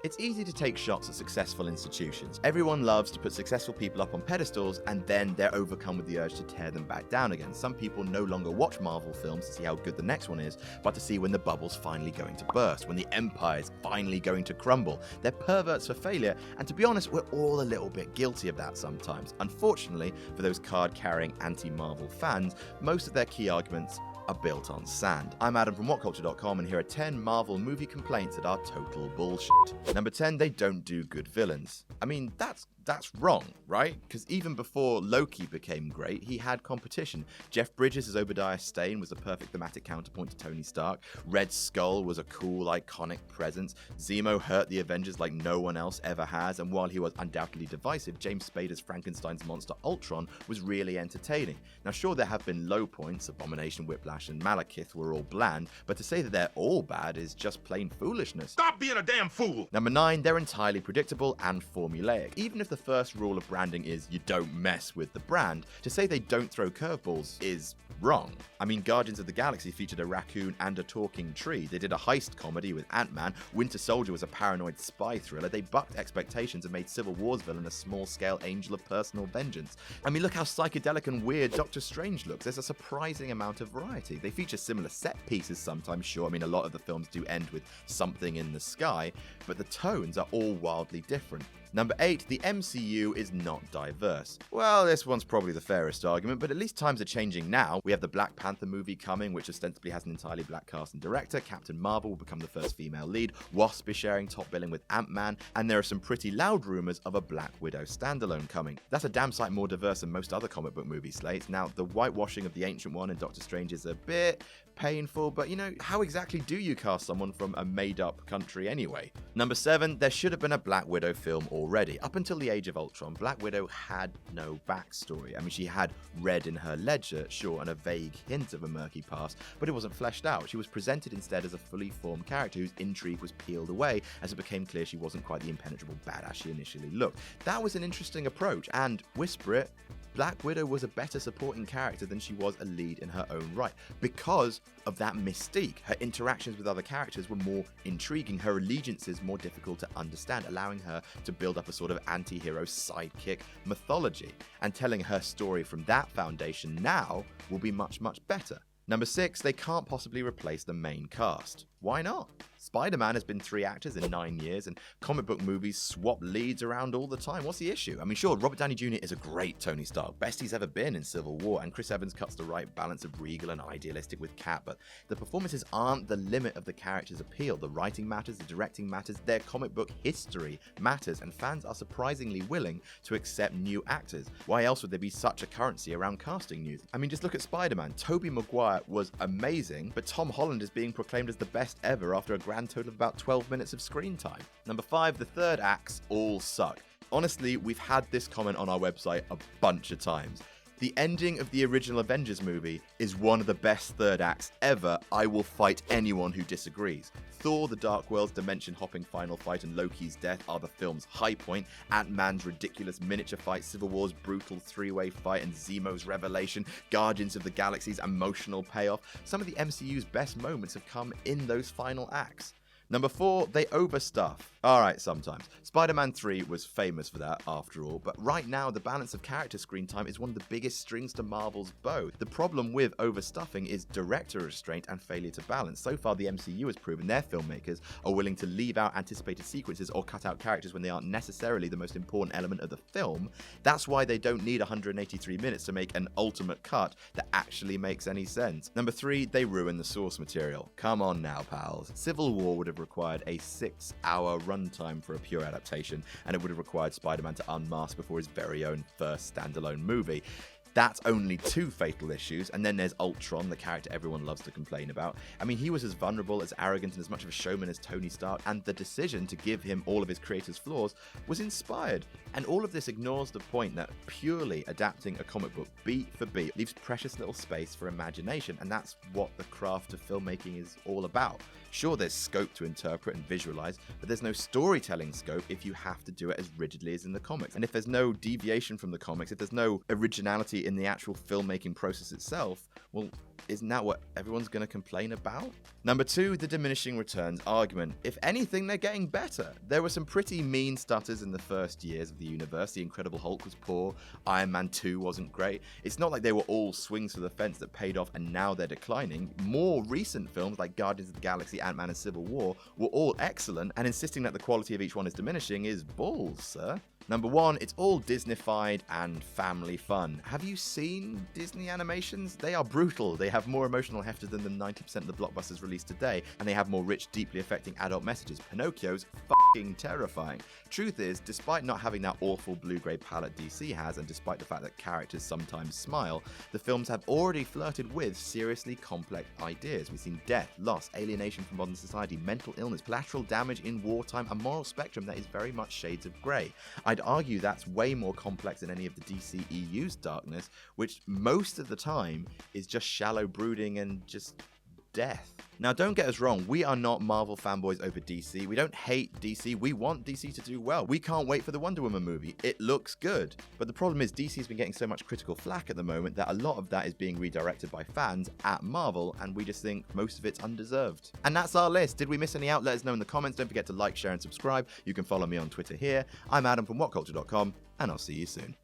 It's easy to take shots at successful institutions. Everyone loves to put successful people up on pedestals, and then they're overcome with the urge to tear them back down again. Some people no longer watch Marvel films to see how good the next one is, but to see when the bubble's finally going to burst, when the empire's finally going to crumble. They're perverts for failure, and to be honest, we're all a little bit guilty of that sometimes. Unfortunately, for those card-carrying anti-Marvel fans, most of their key arguments are built on sand. I'm Adam from Whatculture.com, and here are 10 Marvel movie complaints that are total bullshit. Number 10, they don't do good villains. I mean, that's wrong, right? Because even before Loki became great, he had competition. Jeff Bridges as Obadiah Stane was a perfect thematic counterpoint to Tony Stark. Red Skull was a cool, iconic presence. Zemo hurt the Avengers like no one else ever has, and while he was undoubtedly divisive, James Spader's Frankenstein's monster Ultron was really entertaining. Now sure, there have been low points, Abomination, Whiplash, and Malekith were all bland, but to say that they're all bad is just plain foolishness. Stop being a damn fool! Number 9, they're entirely predictable and formulaic. Even if the first rule of branding is you don't mess with the brand, to say they don't throw curveballs is wrong. I mean, Guardians of the Galaxy featured a raccoon and a talking tree. They did a heist comedy with Ant-Man. Winter Soldier was a paranoid spy thriller. They bucked expectations and made Civil War's villain a small-scale angel of personal vengeance. I mean, look how psychedelic and weird Doctor Strange looks. There's a surprising amount of variety. They feature similar set pieces sometimes, sure. I mean, a lot of the films do end with something in the sky, but the tones are all wildly different. Number 8, the MCU is not diverse. Well, this one's probably the fairest argument, but at least times are changing now. We have the Black Panther movie coming, which ostensibly has an entirely black cast and director. Captain Marvel will become the first female lead. Wasp is sharing top billing with Ant-Man, and there are some pretty loud rumors of a Black Widow standalone coming. That's a damn sight more diverse than most other comic book movie slates. Now, the whitewashing of the Ancient One in Doctor Strange is a bit painful, but how exactly do you cast someone from a made-up country anyway? Number 7, there should have been a Black Widow film already. Up until the Age of Ultron, Black Widow had no backstory. I mean, she had red in her ledger, sure, and a vague hint of a murky past, but it wasn't fleshed out. She was presented instead as a fully formed character whose intrigue was peeled away as it became clear she wasn't quite the impenetrable badass she initially looked. That was an interesting approach, and whisper it, Black Widow was a better supporting character than she was a lead in her own right, because of that mystique. Her interactions with other characters were more intriguing, her allegiances more difficult to understand, allowing her to build up a sort of anti-hero sidekick mythology. And telling her story from that foundation now will be much, much better. Number 6, they can't possibly replace the main cast. Why not? SpiderMan has been 3 actors in 9 years, and comic book movies swap leads around all the time. What's the issue? I mean, sure, Robert Downey Jr. is a great Tony Stark, best he's ever been in Civil War, and Chris Evans cuts the right balance of regal and idealistic with Cap, but the performances aren't the limit of the character's appeal. The writing matters, the directing matters, their comic book history matters, and fans are surprisingly willing to accept new actors. Why else would there be such a currency around casting news? I mean, just look at Spider-Man. Tobey Maguire was amazing, but Tom Holland is being proclaimed as the best ever after a grand total of about 12 minutes of screen time. Number 5, the third acts all suck. Honestly, we've had this comment on our website a bunch of times. The ending of the original Avengers movie is one of the best third acts ever. I will fight anyone who disagrees. Thor, the Dark World's dimension-hopping final fight, and Loki's death are the film's high point. Ant-Man's ridiculous miniature fight, Civil War's brutal 3-way fight, and Zemo's revelation, Guardians of the Galaxy's emotional payoff. Some of the MCU's best moments have come in those final acts. Number 4, they overstuff. Alright, sometimes. Spider-Man 3 was famous for that, after all, but right now the balance of character screen time is one of the biggest strings to Marvel's bow. The problem with overstuffing is director restraint and failure to balance. So far, the MCU has proven their filmmakers are willing to leave out anticipated sequences or cut out characters when they aren't necessarily the most important element of the film. That's why they don't need 183 minutes to make an ultimate cut that actually makes any sense. Number 3, they ruin the source material. Come on now, pals. Civil War would have required a 6-hour runtime for a pure adaptation, and it would have required Spider-Man to unmask before his very own first standalone movie. That's only 2 fatal issues, and then there's Ultron, the character everyone loves to complain about. I mean, he was as vulnerable, as arrogant, and as much of a showman as Tony Stark, and the decision to give him all of his creator's flaws was inspired. And all of this ignores the point that purely adapting a comic book beat for beat leaves precious little space for imagination, and that's what the craft of filmmaking is all about. Sure, there's scope to interpret and visualize, but there's no storytelling scope if you have to do it as rigidly as in the comics. And if there's no deviation from the comics, if there's no originality in the actual filmmaking process itself, well, isn't that what everyone's going to complain about? Number 2, the diminishing returns argument. If anything, they're getting better. There were some pretty mean stutters in the first years of the universe. The Incredible Hulk was poor, Iron Man 2 wasn't great. It's not like they were all swings for the fence that paid off and now they're declining. More recent films like Guardians of the Galaxy, Ant-Man and Civil War were all excellent, and insisting that the quality of each one is diminishing is balls, sir. Number 1, it's all Disneyfied and family fun. Have you seen Disney animations? They are brutal. They have more emotional heft than the 90% of the blockbusters released today, and they have more rich, deeply affecting adult messages. Pinocchio's fucking terrifying. Truth is, despite not having that awful blue-grey palette DC has, and despite the fact that characters sometimes smile, the films have already flirted with seriously complex ideas. We've seen death, loss, alienation from modern society, mental illness, collateral damage in wartime, a moral spectrum that is very much shades of grey. I'd argue that's way more complex than any of the DCEU's darkness, which most of the time is just shallow brooding and just death. Now, don't get us wrong, we are not Marvel fanboys over DC. We don't hate DC, we want DC to do well. We can't wait for the Wonder Woman movie. It looks good. But the problem is DC's been getting so much critical flack at the moment that a lot of that is being redirected by fans at Marvel, and we just think most of it's undeserved. And that's our list. Did we miss any out? Let us know in the comments. Don't forget to like, share, and subscribe. You can follow me on Twitter here. I'm Adam from Whatculture.com, and I'll see you soon.